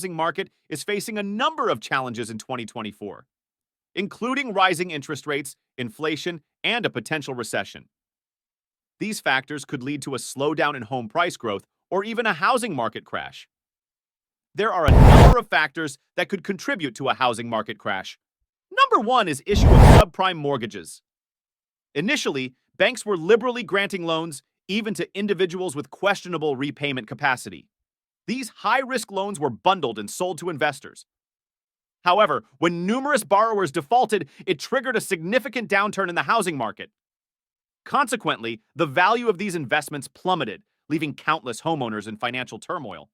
housing market is facing a number of challenges in 2024, including rising interest rates, inflation, and a potential recession. These factors could lead to a slowdown in home price growth or even a housing market crash. There are a number of factors that could contribute to a housing market crash. Number one is issue of subprime mortgages. Initially, banks were liberally granting loans even to individuals with questionable repayment capacity. These high-risk loans were bundled and sold to investors. However, when numerous borrowers defaulted, it triggered a significant downturn in the housing market. Consequently, the value of these investments plummeted, leaving countless homeowners in financial turmoil.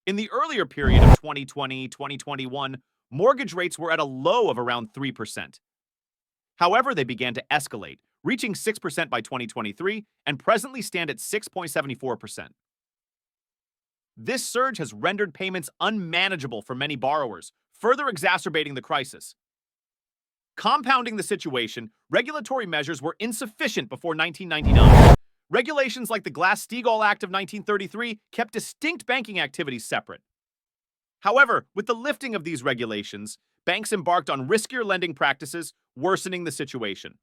In the earlier period of 2020-2021, mortgage rates were at a low of around 3%. However, they began to escalate, reaching 6% by 2023 and presently stand at 6.74%. This surge has rendered payments unmanageable for many borrowers, further exacerbating the crisis. Compounding the situation, regulatory measures were insufficient before 1999. Regulations like the Glass-Steagall Act of 1933 kept distinct banking activities separate. However, with the lifting of these regulations, banks embarked on riskier lending practices, worsening the situation.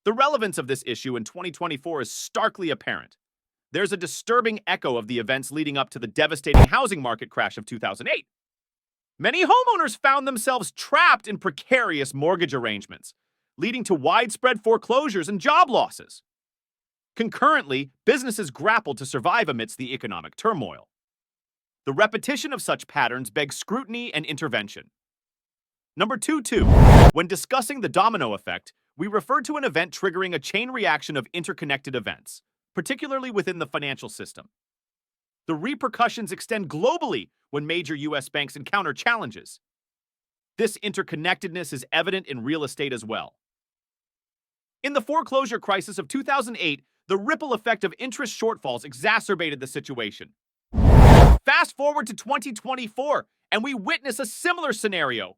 The relevance of this issue in 2024 is starkly apparent. There's a disturbing echo of the events leading up to the devastating housing market crash of 2008. Many homeowners found themselves trapped in precarious mortgage arrangements, leading to widespread foreclosures and job losses. Concurrently, businesses grappled to survive amidst the economic turmoil. The repetition of such patterns begs scrutiny and intervention. Number two, when discussing the domino effect, we refer to an event triggering a chain reaction of interconnected events, particularly within the financial system. The repercussions extend globally when major U.S. banks encounter challenges. This interconnectedness is evident in real estate as well. In the foreclosure crisis of 2008, the ripple effect of interest shortfalls exacerbated the situation. Fast forward to 2024, and we witness a similar scenario.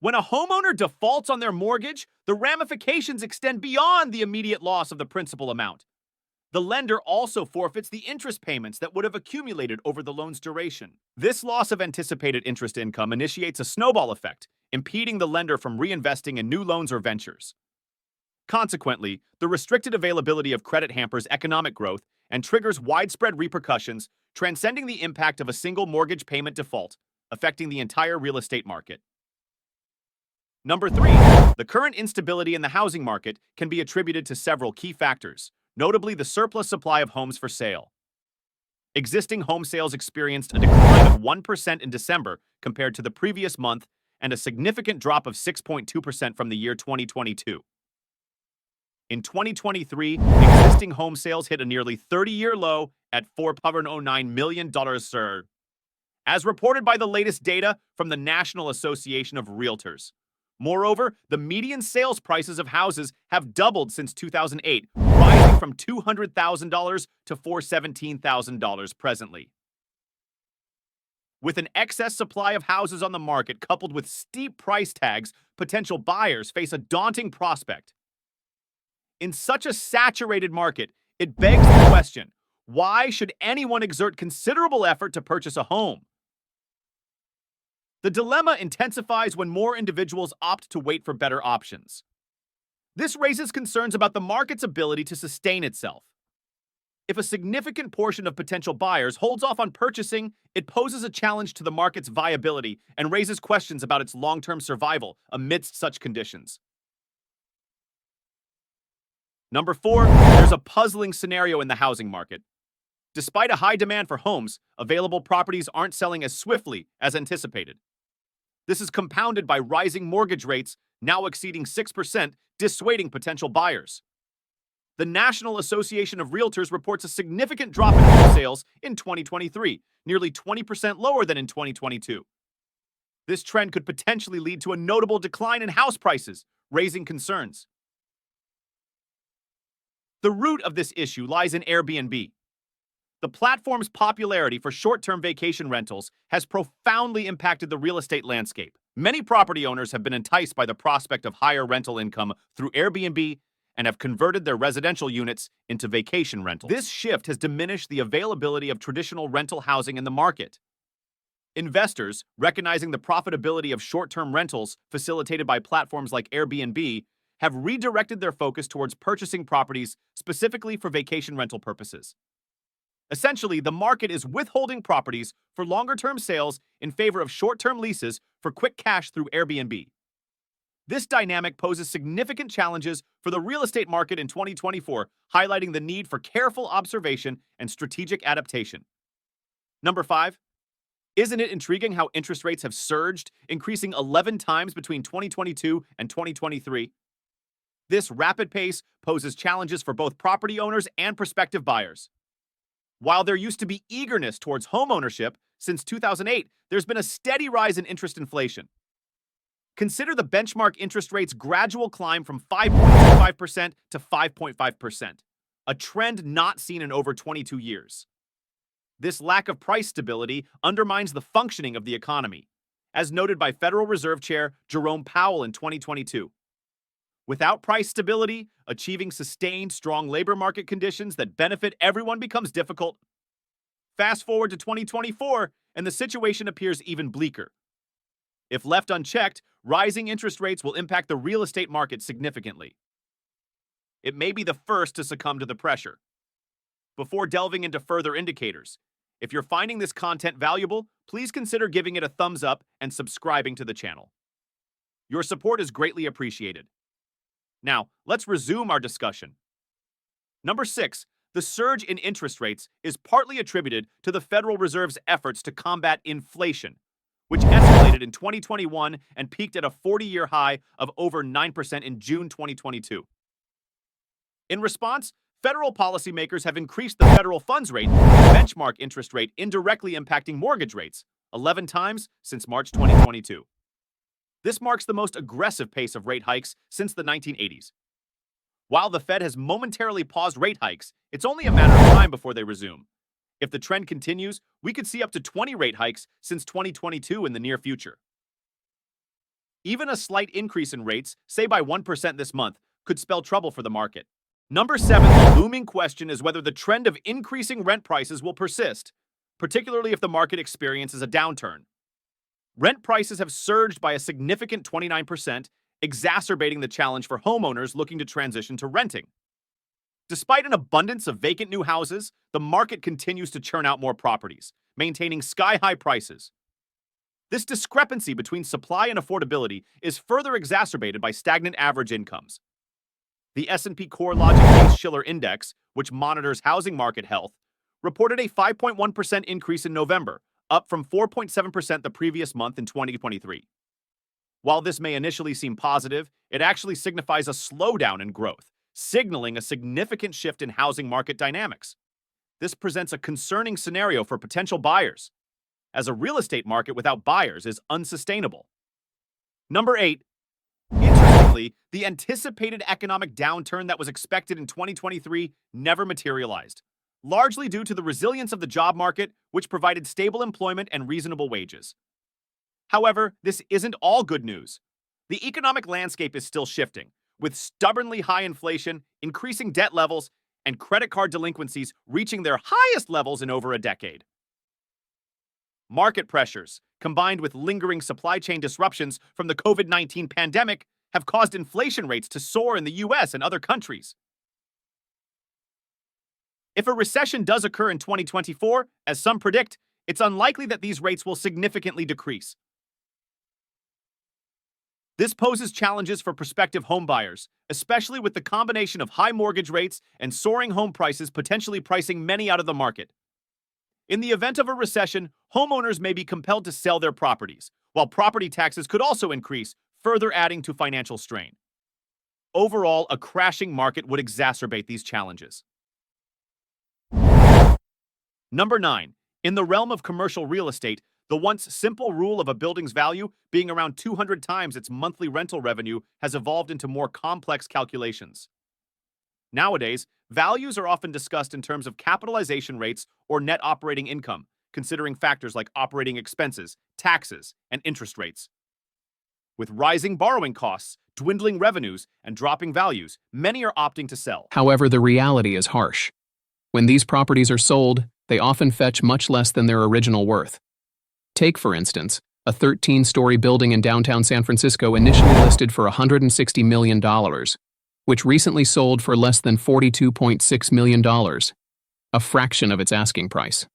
When a homeowner defaults on their mortgage, the ramifications extend beyond the immediate loss of the principal amount. The lender also forfeits the interest payments that would have accumulated over the loan's duration. This loss of anticipated interest income initiates a snowball effect, impeding the lender from reinvesting in new loans or ventures. Consequently, the restricted availability of credit hampers economic growth and triggers widespread repercussions, transcending the impact of a single mortgage payment default, affecting the entire real estate market. Number three, the current instability in the housing market can be attributed to several key factors, notably the surplus supply of homes for sale. Existing home sales experienced a decline of 1% in December compared to the previous month and a significant drop of 6.2% from the year 2022. In 2023, existing home sales hit a nearly 30-year low at $409 million, as reported by the latest data from the National Association of Realtors. Moreover, the median sales prices of houses have doubled since 2008, rising from $200,000 to $417,000 presently. With an excess supply of houses on the market coupled with steep price tags, potential buyers face a daunting prospect. In such a saturated market, it begs the question, why should anyone exert considerable effort to purchase a home? The dilemma intensifies when more individuals opt to wait for better options. This raises concerns about the market's ability to sustain itself. If a significant portion of potential buyers holds off on purchasing, it poses a challenge to the market's viability and raises questions about its long-term survival amidst such conditions. Number four, there's a puzzling scenario in the housing market. Despite a high demand for homes, available properties aren't selling as swiftly as anticipated. This is compounded by rising mortgage rates, now exceeding 6%, dissuading potential buyers. The National Association of Realtors reports a significant drop in home sales in 2023, nearly 20% lower than in 2022. This trend could potentially lead to a notable decline in house prices, raising concerns. The root of this issue lies in Airbnb. The platform's popularity for short-term vacation rentals has profoundly impacted the real estate landscape. Many property owners have been enticed by the prospect of higher rental income through Airbnb and have converted their residential units into vacation rentals. This shift has diminished the availability of traditional rental housing in the market. Investors, recognizing the profitability of short-term rentals facilitated by platforms like Airbnb, have redirected their focus towards purchasing properties specifically for vacation rental purposes. Essentially, the market is withholding properties for longer-term sales in favor of short-term leases for quick cash through Airbnb. This dynamic poses significant challenges for the real estate market in 2024, highlighting the need for careful observation and strategic adaptation. Number 5. Isn't it intriguing how interest rates have surged, increasing 11 times between 2022 and 2023? This rapid pace poses challenges for both property owners and prospective buyers. While there used to be eagerness towards home ownership since 2008, there's been a steady rise in interest inflation. Consider the benchmark interest rate's gradual climb from 5.25% to 5.5%, a trend not seen in over 22 years. This lack of price stability undermines the functioning of the economy, as noted by Federal Reserve Chair Jerome Powell in 2022. Without price stability, achieving sustained, strong labor market conditions that benefit everyone becomes difficult. Fast forward to 2024, and the situation appears even bleaker. If left unchecked, rising interest rates will impact the real estate market significantly. It may be the first to succumb to the pressure. Before delving into further indicators, if you're finding this content valuable, please consider giving it a thumbs up and subscribing to the channel. Your support is greatly appreciated. Now, let's resume our discussion. Number 6. The surge in interest rates is partly attributed to the Federal Reserve's efforts to combat inflation, which escalated in 2021 and peaked at a 40-year high of over 9% in June 2022. In response, federal policymakers have increased the federal funds rate, the benchmark interest rate, indirectly impacting mortgage rates 11 times since March 2022. This marks the most aggressive pace of rate hikes since the 1980s. While the Fed has momentarily paused rate hikes, it's only a matter of time before they resume. If the trend continues, we could see up to 20 rate hikes since 2022 in the near future. Even a slight increase in rates, say by 1% this month, could spell trouble for the market. Number 7, the looming question is whether the trend of increasing rent prices will persist, particularly if the market experiences a downturn. Rent prices have surged by a significant 29%, exacerbating the challenge for homeowners looking to transition to renting. Despite an abundance of vacant new houses, the market continues to churn out more properties, maintaining sky-high prices. This discrepancy between supply and affordability is further exacerbated by stagnant average incomes. The S&P CoreLogic Case-Shiller Index, which monitors housing market health, reported a 5.1% increase in November, up from 4.7% the previous month in 2023. While this may initially seem positive, it actually signifies a slowdown in growth, signaling a significant shift in housing market dynamics. This presents a concerning scenario for potential buyers, as a real estate market without buyers is unsustainable. Number 8. Interestingly, the anticipated economic downturn that was expected in 2023 never materialized, largely due to the resilience of the job market, which provided stable employment and reasonable wages. However, this isn't all good news. The economic landscape is still shifting, with stubbornly high inflation, increasing debt levels, and credit card delinquencies reaching their highest levels in over a decade. Market pressures, combined with lingering supply chain disruptions from the COVID-19 pandemic, have caused inflation rates to soar in the US and other countries. If a recession does occur in 2024, as some predict, it's unlikely that these rates will significantly decrease. This poses challenges for prospective homebuyers, especially with the combination of high mortgage rates and soaring home prices potentially pricing many out of the market. In the event of a recession, homeowners may be compelled to sell their properties, while property taxes could also increase, further adding to financial strain. Overall, a crashing market would exacerbate these challenges. Number 9. In the realm of commercial real estate, the once simple rule of a building's value being around 200 times its monthly rental revenue has evolved into more complex calculations. Nowadays, values are often discussed in terms of capitalization rates or net operating income, considering factors like operating expenses, taxes, and interest rates. With rising borrowing costs, dwindling revenues, and dropping values, many are opting to sell. However, the reality is harsh. When these properties are sold, they often fetch much less than their original worth. Take, for instance, a 13-story building in downtown San Francisco initially listed for $160 million, which recently sold for less than $42.6 million, a fraction of its asking price.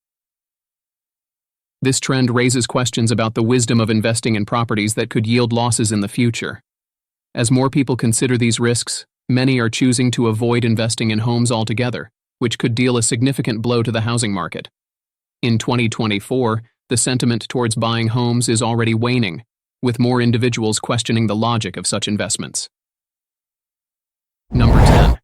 This trend raises questions about the wisdom of investing in properties that could yield losses in the future. As more people consider these risks, many are choosing to avoid investing in homes altogether, which could deal a significant blow to the housing market. In 2024, the sentiment towards buying homes is already waning, with more individuals questioning the logic of such investments. Number 10.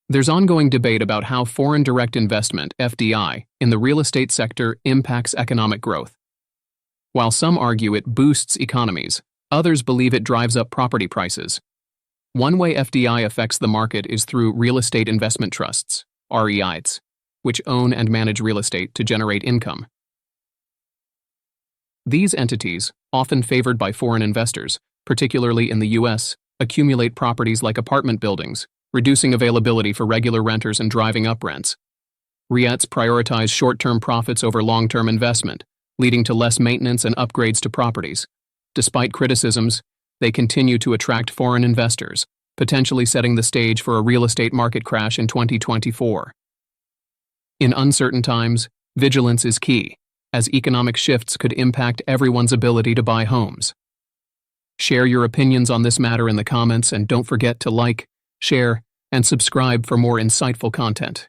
There's ongoing debate about how foreign direct investment, FDI, in the real estate sector impacts economic growth. While some argue it boosts economies, others believe it drives up property prices. One way FDI affects the market is through real estate investment trusts, REITs, which own and manage real estate to generate income. These entities, often favored by foreign investors, particularly in the U.S., accumulate properties like apartment buildings, reducing availability for regular renters and driving up rents. REITs prioritize short-term profits over long-term investment, leading to less maintenance and upgrades to properties. Despite criticisms, they continue to attract foreign investors, potentially setting the stage for a real estate market crash in 2024. In uncertain times, vigilance is key, as economic shifts could impact everyone's ability to buy homes. Share your opinions on this matter in the comments and don't forget to like, share, and subscribe for more insightful content.